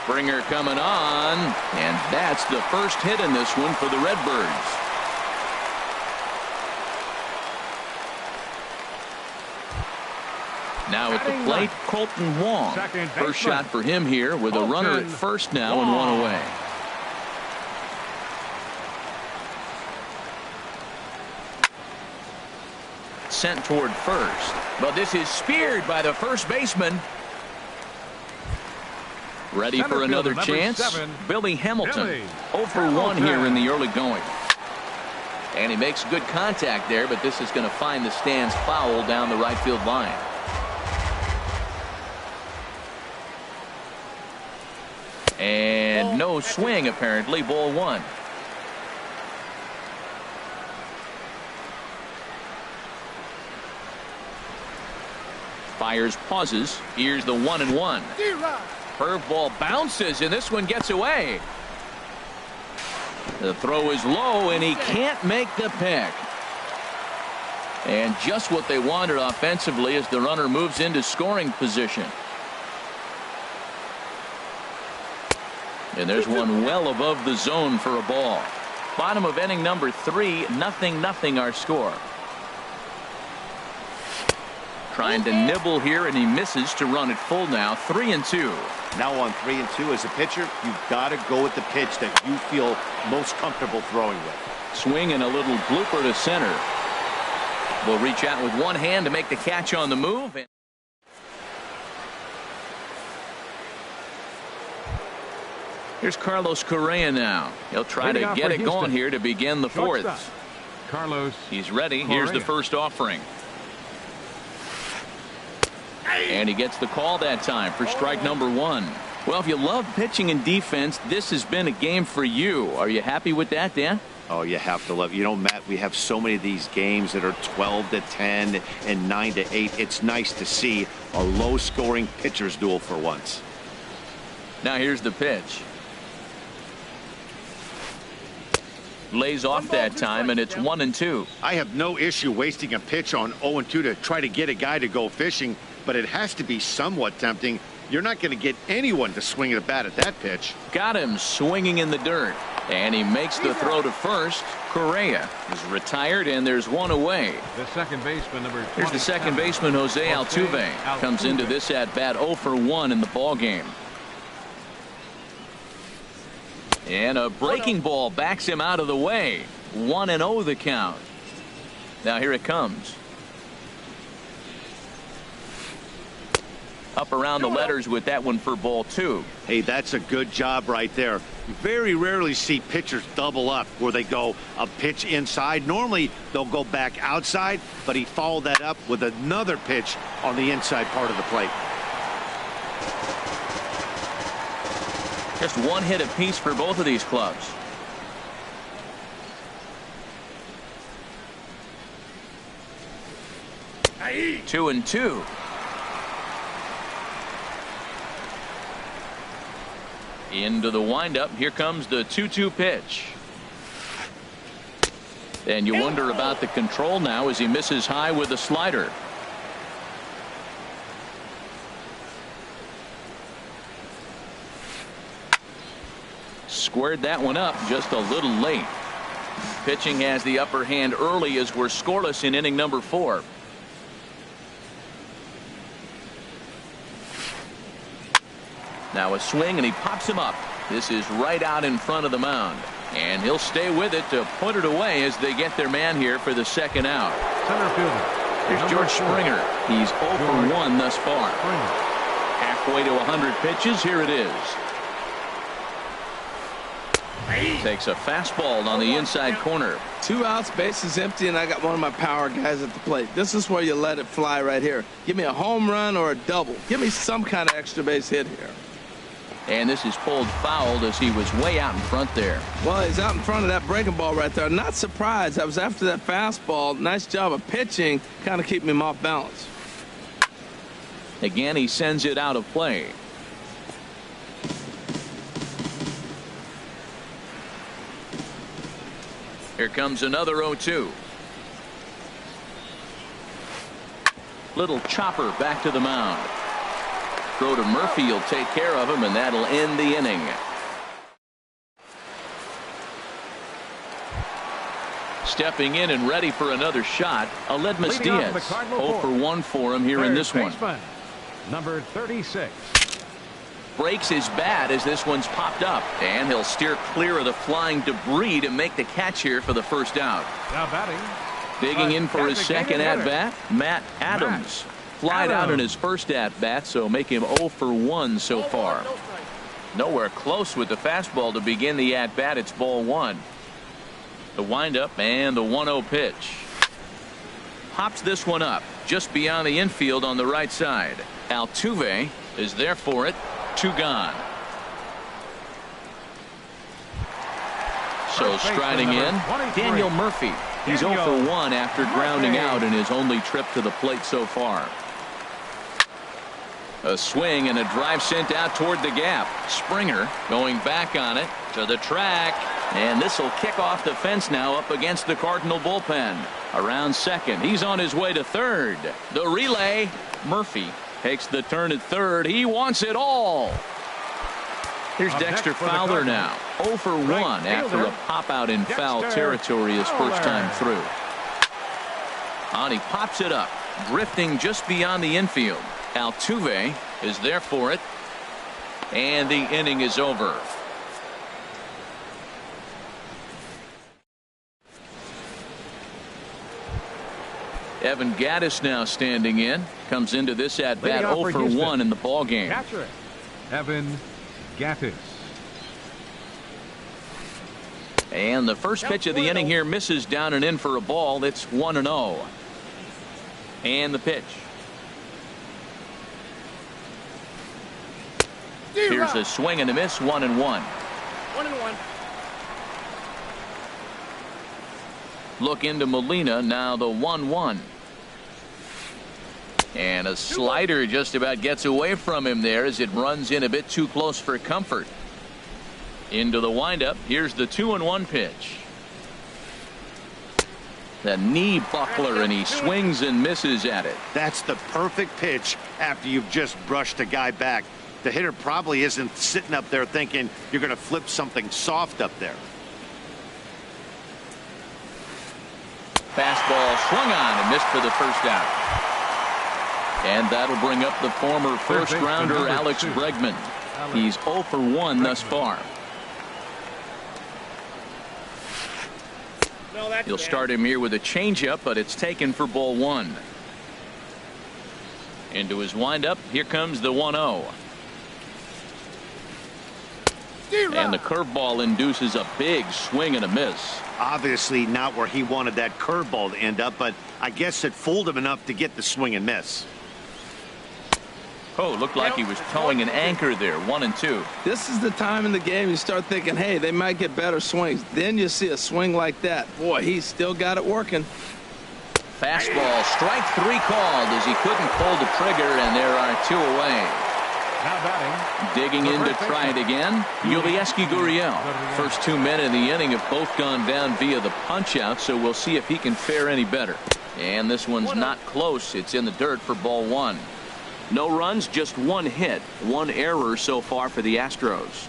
Springer coming on, and that's the first hit in this one for the Redbirds. Now at the plate, Colton Wong. First shot for him here with a runner at first now and 1 away. Sent toward first, but this is speared by the first baseman. Ready for another chance. Billy Hamilton. 0 for 1 here in the early going. And he makes good contact there, but this is going to find the stands foul down the right field line. And no swing, apparently. Ball 1. Fires, pauses. Here's the 1-1. Curveball bounces, and this one gets away. The throw is low, and he can't make the pick. And just what they wanted offensively as the runner moves into scoring position. And there's one well above the zone for a ball. Bottom of inning number 3, 0-0 our score. Trying to nibble here, and he misses to run it full now. 3-2. Now on 3-2 as a pitcher, you've got to go with the pitch that you feel most comfortable throwing with. Swing and a little blooper to center. Will reach out with one hand to make the catch on the move. Here's Carlos Correa now. He'll try to get it going here to begin the fourth. Carlos. He's ready. Here's the first offering. And he gets the call that time for strike number 1. Well, if you love pitching and defense, this has been a game for you. Are you happy with that, Dan? Oh, you have to love. You know, Matt, we have so many of these games that are 12-10 and 9-8. It's nice to see a low-scoring pitcher's duel for once. Now here's the pitch. Lays off that time, and it's 1-2. I have no issue wasting a pitch on 0-2 to try to get a guy to go fishing, but it has to be somewhat tempting. You're not going to get anyone to swing a bat at that pitch. Got him swinging in the dirt, and he makes the throw to first. Correa is retired, and there's one away. The second baseman, number 27. Here's the second baseman, Jose Altuve. Comes into this at bat 0 for 1 in the ball game. And a breaking ball backs him out of the way. 1-0 the count. Now here it comes. Up around the letters with that one for ball 2. Hey, that's a good job right there. You very rarely see pitchers double up where they go a pitch inside. Normally they'll go back outside, but he followed that up with another pitch on the inside part of the plate. Just one hit apiece for both of these clubs. Aye. 2-2. Into the windup. Here comes the 2-2 pitch. And you wonder about the control now as he misses high with the slider. Squared that one up just a little late. Pitching has the upper hand early as we're scoreless in inning number 4. Now a swing, and he pops him up. This is right out in front of the mound, and he'll stay with it to put it away as they get their man here for the second out. Center fielder. Here's George Springer. He's 0 for 1 thus far. Halfway to 100 pitches. Here it is. Takes a fastball on the inside corner. 2 outs, bases empty, and I got one of my power guys at the plate. This is where you let it fly right here. Give me a home run or a double. Give me some kind of extra base hit here. And this is pulled fouled as he was way out in front there. Well, he's out in front of that breaking ball right there. Not surprised. I was after that fastball. Nice job of pitching, kind of keeping him off balance. Again, he sends it out of play. Here comes another 0-2. Little chopper back to the mound. Throw to Murphy will take care of him, and that'll end the inning. Stepping in and ready for another shot, Aledmus Diaz. 0 for 1 for him here in this one. Number 36. Breaks his bat as this one's popped up, and he'll steer clear of the flying debris to make the catch here for the first out. Now batting. Digging in for his second at-bat, Matt Adams. Flied out in his first at-bat, so make him 0 for 1 so far. Nowhere close with the fastball to begin the at-bat. It's ball 1. The windup and the 1-0 pitch. Pops this one up just beyond the infield on the right side. Altuve is there for it. 2 gone. So striding in, Daniel Murphy. He's 0 for 1 after grounding out in his only trip to the plate so far. A swing and a drive sent out toward the gap. Springer going back on it to the track. And this will kick off the fence now up against the Cardinal bullpen. Around second. He's on his way to third. The relay. Murphy takes the turn at third. He wants it all. Here's Dexter Fowler now. 0 for 1 after a pop out in foul territory his first time through. And he pops it up, drifting just beyond the infield. Altuve is there for it. And the inning is over. Evan Gattis now standing in. Comes into this at bat 0 for 1 in the ball game. Catcher Evan Gattis. And the first pitch of the inning here misses down and in for a ball. It's 1-0. And the pitch. Here's a swing and a miss. 1-1. 1-1. Look into Molina now. The 1-1. And a slider just about gets away from him there as it runs in a bit too close for comfort. Into the windup. Here's the 2-1 pitch. The knee buckler, and he swings and misses at it. That's the perfect pitch after you've just brushed a guy back. The hitter probably isn't sitting up there thinking you're going to flip something soft up there. Fastball swung on and missed for the first out. And that'll bring up the former first rounder Alex Bregman. He's 0 for 1 thus far. He'll start him here with a changeup, but it's taken for ball 1. Into his windup. Here comes the 1-0. And the curveball induces a big swing and a miss. Obviously not where he wanted that curveball to end up, but I guess it fooled him enough to get the swing and miss. Oh, looked like he was towing an anchor there. 1-2. This is the time in the game you start thinking, hey, they might get better swings. Then you see a swing like that. Boy, he's still got it working. Fastball, strike 3 called as he couldn't pull the trigger, and there are 2 away. Now batting. Digging in to try it again. Yulieski Gurriel. First 2 men in the inning have both gone down via the punch out, so we'll see if he can fare any better. And this one's not close. It's in the dirt for ball 1. No runs, just 1 hit, 1 error so far for the Astros.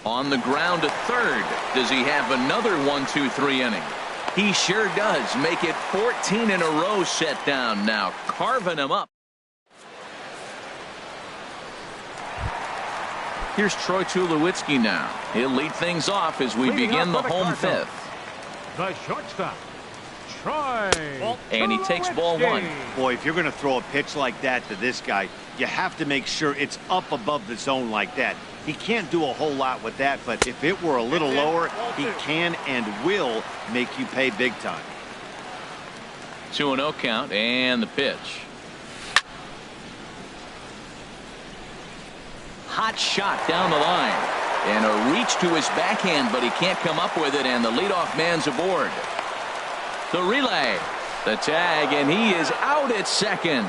On the ground to third. Does he have another 1-2-3 inning? He sure does. Make it 14 in a row set down now, carving him up. Here's Troy Tulowitzki now. He'll lead things off as we begin the home 5th. The shortstop, Troy. And he takes ball 1. Boy, if you're going to throw a pitch like that to this guy, you have to make sure it's up above the zone like that. He can't do a whole lot with that, but if it were a little lower, he can and will make you pay big time. 2-0 count and the pitch. Hot shot down the line. And a reach to his backhand, but he can't come up with it, and the leadoff man's aboard. The relay. The tag, and he is out at second.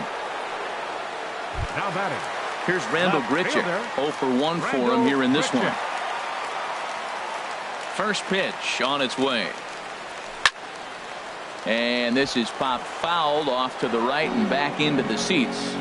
Now batting. Here's Randall Grichuk. 0 for 1 for him here in this one. First pitch on its way. And this is popped fouled off to the right and back into the seats.